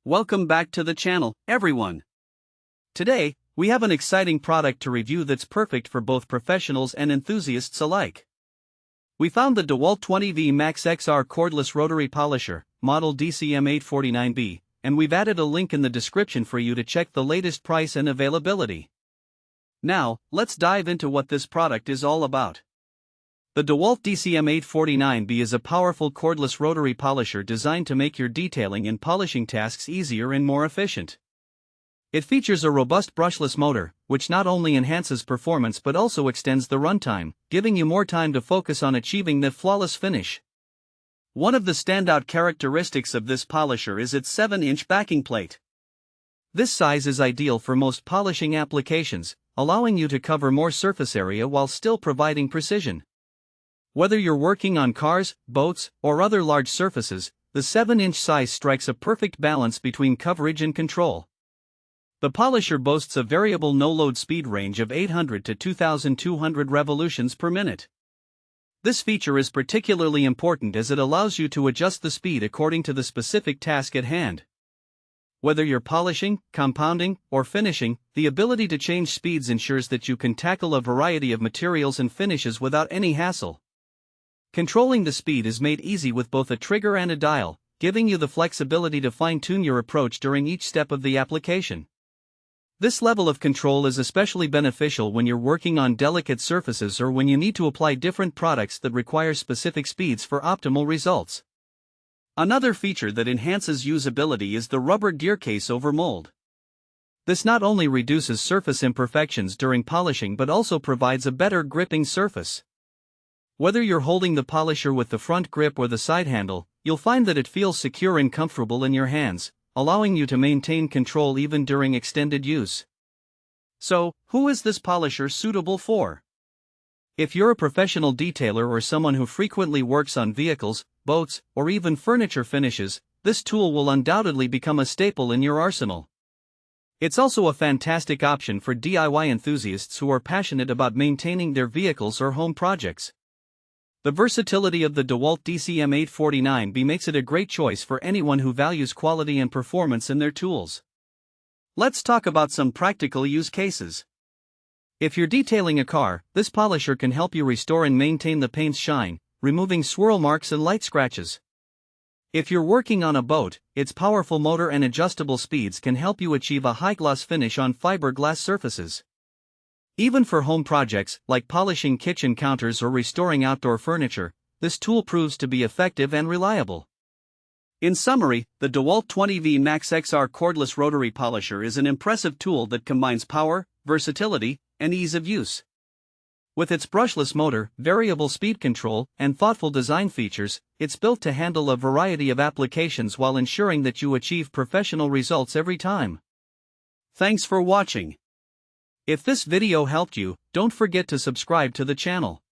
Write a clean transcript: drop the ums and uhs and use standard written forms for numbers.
Welcome back to the channel, everyone. Today, we have an exciting product to review that's perfect for both professionals and enthusiasts alike. We found the DEWALT 20V Max XR Cordless Rotary Polisher, model DCM849B, and we've added a link in the description for you to check the latest price and availability. Now, let's dive into what this product is all about. The DEWALT DCM849B is a powerful cordless rotary polisher designed to make your detailing and polishing tasks easier and more efficient. It features a robust brushless motor, which not only enhances performance but also extends the runtime, giving you more time to focus on achieving the flawless finish. One of the standout characteristics of this polisher is its 7-inch backing plate. This size is ideal for most polishing applications, allowing you to cover more surface area while still providing precision. Whether you're working on cars, boats, or other large surfaces, the 7-inch size strikes a perfect balance between coverage and control. The polisher boasts a variable no-load speed range of 800 to 2,200 revolutions per minute. This feature is particularly important as it allows you to adjust the speed according to the specific task at hand. Whether you're polishing, compounding, or finishing, the ability to change speeds ensures that you can tackle a variety of materials and finishes without any hassle. Controlling the speed is made easy with both a trigger and a dial, giving you the flexibility to fine-tune your approach during each step of the application. This level of control is especially beneficial when you're working on delicate surfaces or when you need to apply different products that require specific speeds for optimal results. Another feature that enhances usability is the rubber gear case over mold. This not only reduces surface imperfections during polishing but also provides a better gripping surface. Whether you're holding the polisher with the front grip or the side handle, you'll find that it feels secure and comfortable in your hands, allowing you to maintain control even during extended use. So, who is this polisher suitable for? If you're a professional detailer or someone who frequently works on vehicles, boats, or even furniture finishes, this tool will undoubtedly become a staple in your arsenal. It's also a fantastic option for DIY enthusiasts who are passionate about maintaining their vehicles or home projects. The versatility of the DEWALT DCM849B makes it a great choice for anyone who values quality and performance in their tools. Let's talk about some practical use cases. If you're detailing a car, this polisher can help you restore and maintain the paint's shine, removing swirl marks and light scratches. If you're working on a boat, its powerful motor and adjustable speeds can help you achieve a high-gloss finish on fiberglass surfaces. Even for home projects, like polishing kitchen counters or restoring outdoor furniture, this tool proves to be effective and reliable. In summary, the DEWALT 20V Max XR Cordless Rotary Polisher is an impressive tool that combines power, versatility, and ease of use. With its brushless motor, variable speed control, and thoughtful design features, it's built to handle a variety of applications while ensuring that you achieve professional results every time. Thanks for watching. If this video helped you, don't forget to subscribe to the channel.